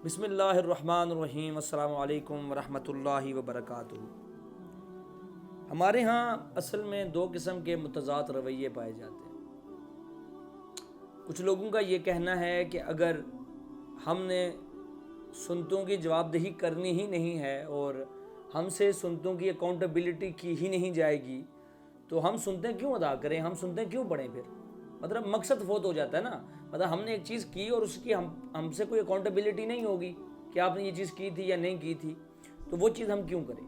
بسم اللہ الرحمن الرحیم، السلام علیکم ورحمۃ اللہ وبرکاتہ۔ ہمارے ہاں اصل میں دو قسم کے متضاد رویے پائے جاتے ہیں۔ کچھ لوگوں کا یہ کہنا ہے کہ اگر ہم نے سنتوں کی جواب دہی کرنی ہی نہیں ہے اور ہم سے سنتوں کی اکاؤنٹیبلٹی کی ہی نہیں جائے گی تو ہم سنتیں کیوں ادا کریں، ہم سنتیں کیوں پڑھیں؟ پھر مطلب مقصد فوت ہو جاتا ہے نا۔ مطلب ہم نے ایک چیز کی اور اس کی ہم سے کوئی اکاؤنٹیبلٹی نہیں ہوگی کہ آپ نے یہ چیز کی تھی یا نہیں کی تھی، تو وہ چیز ہم کیوں کریں؟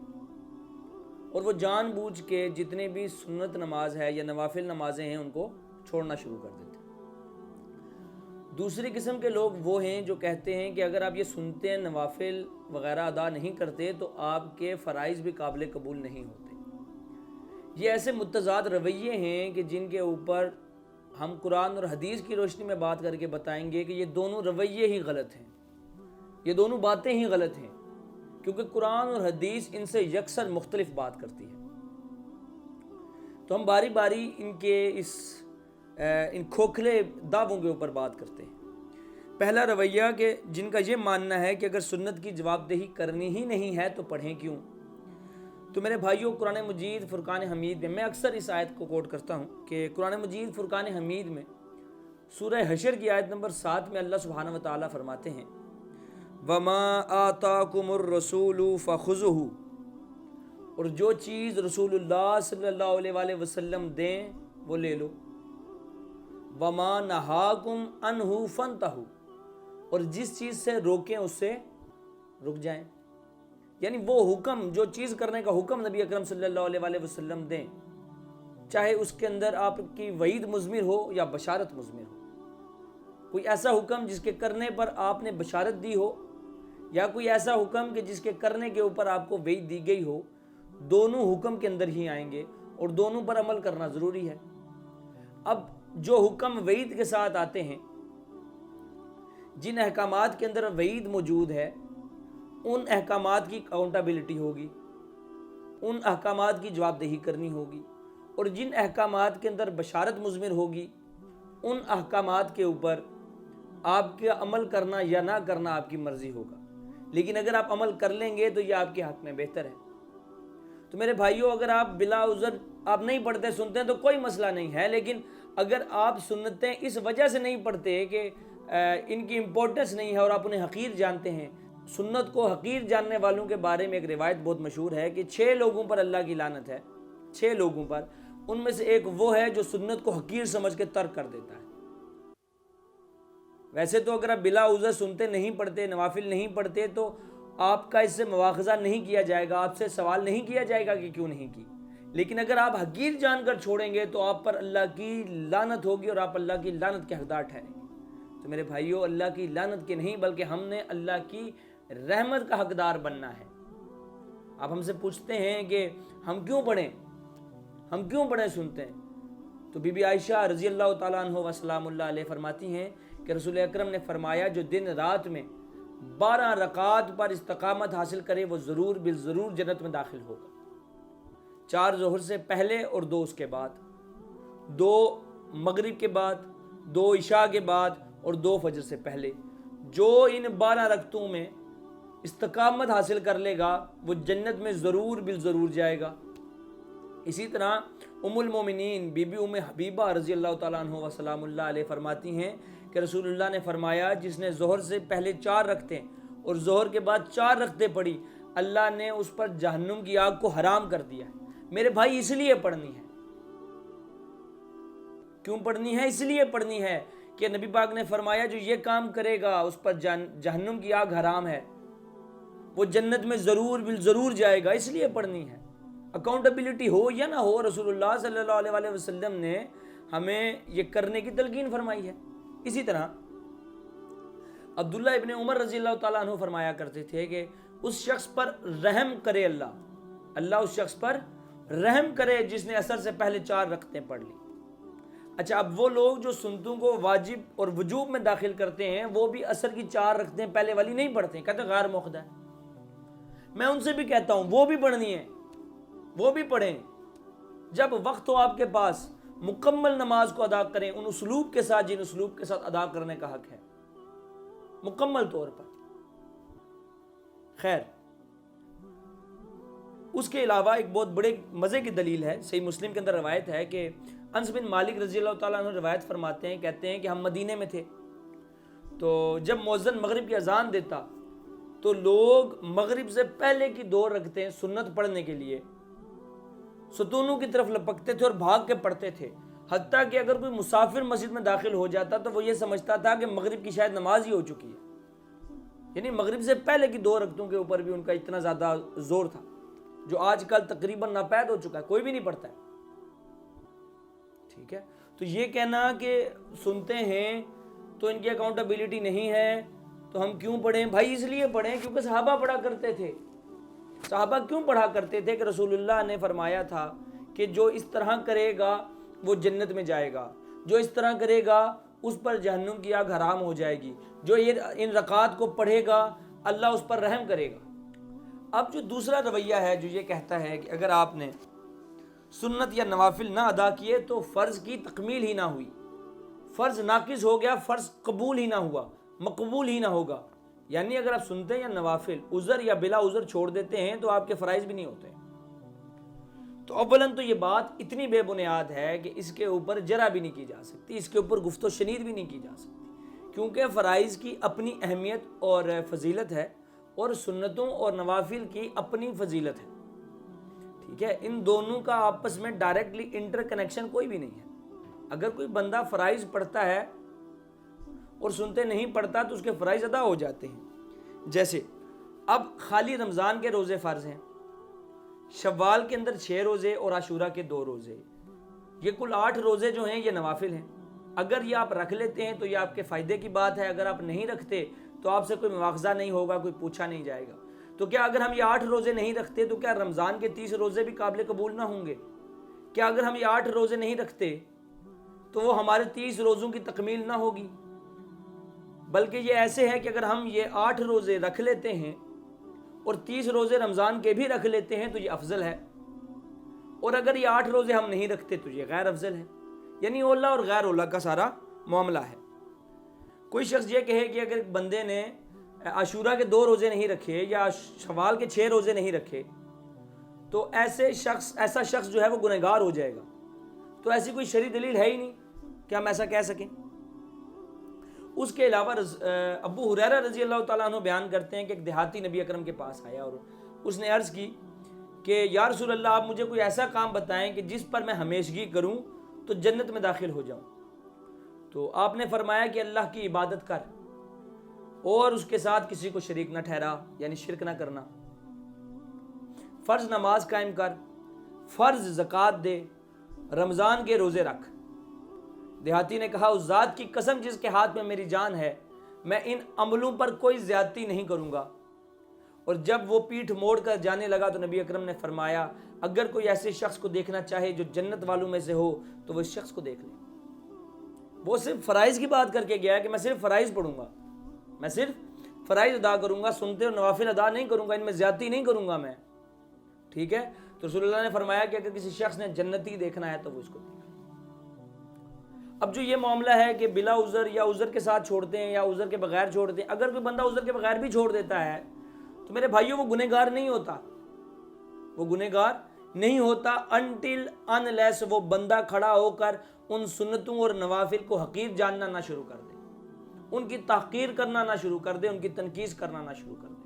اور وہ جان بوجھ کے جتنے بھی سنت نماز ہے یا نوافل نمازیں ہیں ان کو چھوڑنا شروع کر دیتے ہیں۔ دوسری قسم کے لوگ وہ ہیں جو کہتے ہیں کہ اگر آپ یہ سنتے ہیں نوافل وغیرہ ادا نہیں کرتے تو آپ کے فرائض بھی قابل قبول نہیں ہوتے۔ یہ ایسے متضاد رویے ہیں کہ جن کے اوپر ہم قرآن اور حدیث کی روشنی میں بات کر کے بتائیں گے کہ یہ دونوں رویے ہی غلط ہیں، یہ دونوں باتیں ہی غلط ہیں، کیونکہ قرآن اور حدیث ان سے یکسر مختلف بات کرتی ہے۔ تو ہم باری باری ان کھوکھلے دعووں کے اوپر بات کرتے ہیں۔ پہلا رویہ کہ جن کا یہ ماننا ہے کہ اگر سنت کی جواب دہی کرنی ہی نہیں ہے تو پڑھیں کیوں؟ تو میرے بھائیوں، قرآن مجید فرقان حمید میں اکثر اس آیت کو کوٹ کرتا ہوں کہ قرآن مجید فرقان حمید میں سورہ حشر کی آیت نمبر 7 میں اللہ سبحانہ وتعالی فرماتے ہیں وَمَا آتَاكُمُ الرَّسُولُ فَخُذُوهُ، اور جو چیز رسول اللہ صلی اللہ علیہ وآلہ وسلم دیں وہ لے لو، وَمَا نَهَاكُمْ عَنْهُ فَانْتَهُوا، اور جس چیز سے روکیں اس سے رک جائیں۔ یعنی وہ حکم، جو چیز کرنے کا حکم نبی اکرم صلی اللہ علیہ وآلہ وسلم دیں، چاہے اس کے اندر آپ کی وعید مضمر ہو یا بشارت مضمر ہو، کوئی ایسا حکم جس کے کرنے پر آپ نے بشارت دی ہو یا کوئی ایسا حکم کہ جس کے کرنے کے اوپر آپ کو وعید دی گئی ہو، دونوں حکم کے اندر ہی آئیں گے اور دونوں پر عمل کرنا ضروری ہے۔ اب جو حکم وعید کے ساتھ آتے ہیں، جن احکامات کے اندر وعید موجود ہے، ان احکامات کی اکاؤنٹیبلٹی ہوگی، ان احکامات کی جواب دہی کرنی ہوگی، اور جن احکامات کے اندر بشارت مضمر ہوگی ان احکامات کے اوپر آپ کا عمل کرنا یا نہ کرنا آپ کی مرضی ہوگا، لیکن اگر آپ عمل کر لیں گے تو یہ آپ کے حق میں بہتر ہے۔ تو میرے بھائیوں، اگر آپ بلا عذر آپ نہیں پڑھتے سنتے ہیں تو کوئی مسئلہ نہیں ہے، لیکن اگر آپ سنتیں اس وجہ سے نہیں پڑھتے کہ ان کی امپورٹنس نہیں ہے اور آپ انہیں حقیر جانتے ہیں، سنت کو حقیر جاننے والوں کے بارے میں ایک روایت بہت مشہور ہے کہ 6 لوگوں پر اللہ کی لعنت ہے، 6 لوگوں پر، ان میں سے ایک وہ ہے جو سنت کو حقیر سمجھ کے ترک کر دیتا ہے۔ ویسے تو اگر آپ بلا عذر سنتے نہیں پڑھتے، نوافل نہیں پڑھتے، تو آپ کا اس سے مواخذہ نہیں کیا جائے گا، آپ سے سوال نہیں کیا جائے گا کہ کیوں نہیں کی، لیکن اگر آپ حقیر جان کر چھوڑیں گے تو آپ پر اللہ کی لعنت ہوگی اور آپ اللہ کی لعنت کے حقدار ٹھہریں گے۔ تو میرے بھائیوں، اللہ کی لعنت کے نہیں بلکہ ہم نے اللہ کی رحمت کا حقدار بننا ہے۔ آپ ہم سے پوچھتے ہیں کہ ہم کیوں پڑھیں سنتے ہیں، تو بی بی عائشہ رضی اللہ تعالیٰ عنہ وسلام اللہ علیہ فرماتی ہیں کہ رسول اکرم نے فرمایا جو دن رات میں 12 رکعات پر استقامت حاصل کرے وہ ضرور بالضرور جنت میں داخل ہوگا، 4 ظہر سے پہلے اور 2 اس کے بعد، 2 مغرب کے بعد، 2 عشاء کے بعد اور 2 فجر سے پہلے۔ جو ان 12 رکعتوں میں استقامت حاصل کر لے گا وہ جنت میں ضرور بالضرور جائے گا۔ اسی طرح ام المومنین بی بی ام حبیبہ رضی اللہ تعالیٰ عنہ وسلام اللہ علیہ فرماتی ہیں کہ رسول اللہ نے فرمایا جس نے ظہر سے پہلے 4 رکعتیں اور ظہر کے بعد 4 رکعتیں پڑھی، اللہ نے اس پر جہنم کی آگ کو حرام کر دیا ہے۔ میرے بھائی، اس لیے پڑھنی ہے۔ کیوں پڑھنی ہے؟ اس لیے پڑھنی ہے کہ نبی پاک نے فرمایا جو یہ کام کرے گا اس پر جہنم کی آگ حرام ہے، وہ جنت میں ضرور بالضرور جائے گا، اس لیے پڑھنی ہے۔ اکاؤنٹیبلٹی ہو یا نہ ہو، رسول اللہ صلی اللہ علیہ وآلہ وسلم نے ہمیں یہ کرنے کی تلقین فرمائی ہے۔ اسی طرح عبداللہ ابن عمر رضی اللہ تعالیٰ عنہ فرمایا کرتے تھے کہ اس شخص پر رحم کرے اللہ اس شخص پر رحم کرے جس نے عصر سے پہلے 4 رکعتیں پڑھ لی۔ اچھا، اب وہ لوگ جو سنتوں کو واجب اور وجوب میں داخل کرتے ہیں وہ بھی عصر کی 4 رکعتیں پہلے والی نہیں پڑھتے، کہتے ہیں غیر موقع ہے۔ میں ان سے بھی کہتا ہوں وہ بھی پڑھنی ہے، وہ بھی پڑھیں، جب وقت ہو آپ کے پاس مکمل نماز کو ادا کریں ان اسلوب کے ساتھ جن اسلوب کے ساتھ ادا کرنے کا حق ہے، مکمل طور پر۔ خیر اس کے علاوہ ایک بہت بڑے مزے کی دلیل ہے، صحیح مسلم کے اندر روایت ہے کہ انس بن مالک رضی اللہ تعالیٰ عنہ روایت فرماتے ہیں، کہتے ہیں کہ ہم مدینے میں تھے، تو جب مؤذن مغرب کی اذان دیتا تو لوگ مغرب سے پہلے کی 2 رکعتیں سنت پڑھنے کے لیے ستونوں کی طرف لپکتے تھے اور بھاگ کے پڑھتے تھے، حتیٰ کہ اگر کوئی مسافر مسجد میں داخل ہو جاتا تو وہ یہ سمجھتا تھا کہ مغرب کی شاید نماز ہی ہو چکی ہے، یعنی مغرب سے پہلے کی 2 رکعتوں کے اوپر بھی ان کا اتنا زیادہ زور تھا، جو آج کل تقریباً ناپید ہو چکا ہے، کوئی بھی نہیں پڑھتا ہے۔ ٹھیک ہے، تو یہ کہنا کہ سنتے ہیں تو ان کی اکاؤنٹیبلٹی نہیں ہے تو ہم کیوں پڑھیں؟ بھائی اس لیے پڑھیں کیونکہ صحابہ پڑھا کرتے تھے۔ صحابہ کیوں پڑھا کرتے تھے؟ کہ رسول اللہ نے فرمایا تھا کہ جو اس طرح کرے گا وہ جنت میں جائے گا، جو اس طرح کرے گا اس پر جہنم کی آگ حرام ہو جائے گی، جو یہ ان رکعات کو پڑھے گا اللہ اس پر رحم کرے گا۔ اب جو دوسرا رویہ ہے جو یہ کہتا ہے کہ اگر آپ نے سنت یا نوافل نہ ادا کیے تو فرض کی تکمیل ہی نہ ہوئی، فرض ناقص ہو گیا، فرض قبول ہی نہ ہوا، مقبول ہی نہ ہوگا، یعنی اگر آپ سنتے ہیں یا نوافل عذر یا بلا عذر چھوڑ دیتے ہیں تو آپ کے فرائض بھی نہیں ہوتے۔ تو اولاً تو یہ بات اتنی بے بنیاد ہے کہ اس کے اوپر جرا بھی نہیں کی جا سکتی، اس کے اوپر گفت و شنید بھی نہیں کی جا سکتی، کیونکہ فرائض کی اپنی اہمیت اور فضیلت ہے اور سنتوں اور نوافل کی اپنی فضیلت ہے۔ ٹھیک ہے، ان دونوں کا آپس میں ڈائریکٹلی انٹر کنیکشن کوئی بھی نہیں ہے۔ اگر کوئی بندہ فرائض پڑھتا ہے اور سنتے نہیں پڑھتا تو اس کے فرائض ادا ہو جاتے ہیں۔ جیسے اب خالی رمضان کے روزے فرض ہیں، شوال کے اندر 6 روزے اور عاشورہ کے 2 روزے، یہ کل 8 روزے جو ہیں یہ نوافل ہیں۔ اگر یہ آپ رکھ لیتے ہیں تو یہ آپ کے فائدے کی بات ہے، اگر آپ نہیں رکھتے تو آپ سے کوئی مواخذہ نہیں ہوگا، کوئی پوچھا نہیں جائے گا۔ تو کیا اگر ہم یہ 8 روزے نہیں رکھتے تو کیا رمضان کے 30 روزے بھی قابل قبول نہ ہوں گے؟ کیا اگر ہم یہ 8 روزے نہیں رکھتے تو وہ ہمارے 30 روزوں کی تکمیل نہ ہوگی؟ بلکہ یہ ایسے ہے کہ اگر ہم یہ 8 روزے رکھ لیتے ہیں اور 30 روزے رمضان کے بھی رکھ لیتے ہیں تو یہ افضل ہے، اور اگر یہ 8 روزے ہم نہیں رکھتے تو یہ غیر افضل ہے، یعنی اولا اور غیر اولا کا سارا معاملہ ہے۔ کوئی شخص یہ کہے کہ اگر ایک بندے نے عاشورہ کے 2 روزے نہیں رکھے یا شوال کے 6 روزے نہیں رکھے تو ایسا شخص جو ہے وہ گنہگار ہو جائے گا، تو ایسی کوئی شرعی دلیل ہے ہی نہیں کہ ہم ایسا کہہ سکیں۔ اس کے علاوہ ابو ہریرہ رضی اللہ تعالیٰ عنہ بیان کرتے ہیں کہ ایک دیہاتی نبی اکرم کے پاس آیا اور اس نے عرض کی کہ یا رسول اللہ آپ مجھے کوئی ایسا کام بتائیں کہ جس پر میں ہمیشگی کروں تو جنت میں داخل ہو جاؤں۔ تو آپ نے فرمایا کہ اللہ کی عبادت کر اور اس کے ساتھ کسی کو شریک نہ ٹھہرا، یعنی شرک نہ کرنا، فرض نماز قائم کر، فرض زکوٰۃ دے، رمضان کے روزے رکھ۔ دیہاتی نے کہا اس ذات کی قسم جس کے ہاتھ میں میری جان ہے میں ان عملوں پر کوئی زیادتی نہیں کروں گا۔ اور جب وہ پیٹھ موڑ کر جانے لگا تو نبی اکرم نے فرمایا اگر کوئی ایسے شخص کو دیکھنا چاہے جو جنت والوں میں سے ہو تو وہ اس شخص کو دیکھ لے۔ وہ صرف فرائض کی بات کر کے گیا کہ میں صرف فرائض پڑھوں گا، میں صرف فرائض ادا کروں گا، سنتے اور نوافل ادا نہیں کروں گا، ان میں زیادتی نہیں کروں گا میں۔ ٹھیک ہے، تو رسول اللہ نے فرمایا کہ اگر کسی شخص نے جنتی دیکھنا ہے تو وہ اس کو دیکھے۔ اب جو یہ معاملہ ہے کہ بلا عذر یا عذر کے ساتھ چھوڑتے ہیں یا عذر کے بغیر چھوڑتے ہیں، اگر کوئی بندہ عذر کے بغیر بھی چھوڑ دیتا ہے تو میرے بھائیوں وہ گنہگار نہیں ہوتا، وہ گنہگار نہیں ہوتا انٹل انلیس وہ بندہ کھڑا ہو کر ان سنتوں اور نوافل کو حقیر جاننا نہ شروع کر دے، ان کی تحقیر کرنا نہ شروع کر دے، ان کی تنقید کرنا نہ شروع کر دے،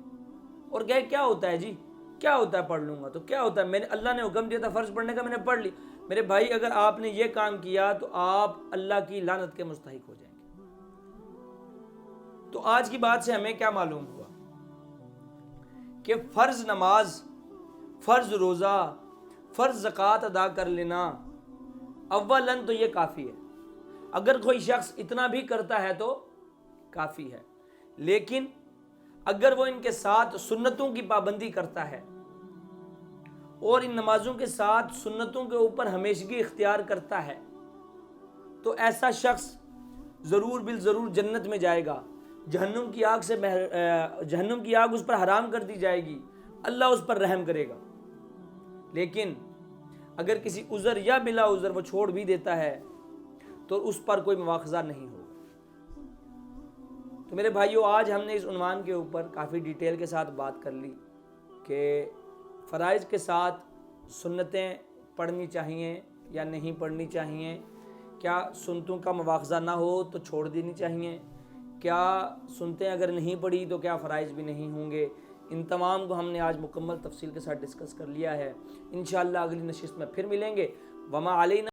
اور کہے کیا ہوتا ہے جی، کیا ہوتا ہے پڑھ لوں گا تو کیا ہوتا ہے، اللہ نے حکم دیا تھا فرض پڑھنے کا، میں نے پڑھ لی۔ میرے بھائی اگر آپ نے یہ کام کیا تو آپ اللہ کی لعنت کے مستحق ہو جائیں گے۔ تو آج کی بات سے ہمیں کیا معلوم ہوا کہ فرض نماز، فرض روزہ، فرض زکوٰۃ ادا کر لینا اولاً تو یہ کافی ہے، اگر کوئی شخص اتنا بھی کرتا ہے تو کافی ہے، لیکن اگر وہ ان کے ساتھ سنتوں کی پابندی کرتا ہے اور ان نمازوں کے ساتھ سنتوں کے اوپر ہمیشگی اختیار کرتا ہے تو ایسا شخص ضرور بالضرور جنت میں جائے گا، جہنم کی آگ اس پر حرام کر دی جائے گی، اللہ اس پر رحم کرے گا۔ لیکن اگر کسی عذر یا بلا عذر وہ چھوڑ بھی دیتا ہے تو اس پر کوئی مواخذہ نہیں ہوگا۔ تو میرے بھائیوں، آج ہم نے اس عنوان کے اوپر کافی ڈیٹیل کے ساتھ بات کر لی کہ فرائض کے ساتھ سنتیں پڑھنی چاہیے یا نہیں پڑھنی چاہیے، کیا سنتوں کا مواخذہ نہ ہو تو چھوڑ دینی چاہیے، کیا سنتیں اگر نہیں پڑھی تو کیا فرائض بھی نہیں ہوں گے۔ ان تمام کو ہم نے آج مکمل تفصیل کے ساتھ ڈسکس کر لیا ہے۔ انشاءاللہ اگلی نشست میں پھر ملیں گے۔ وما علینا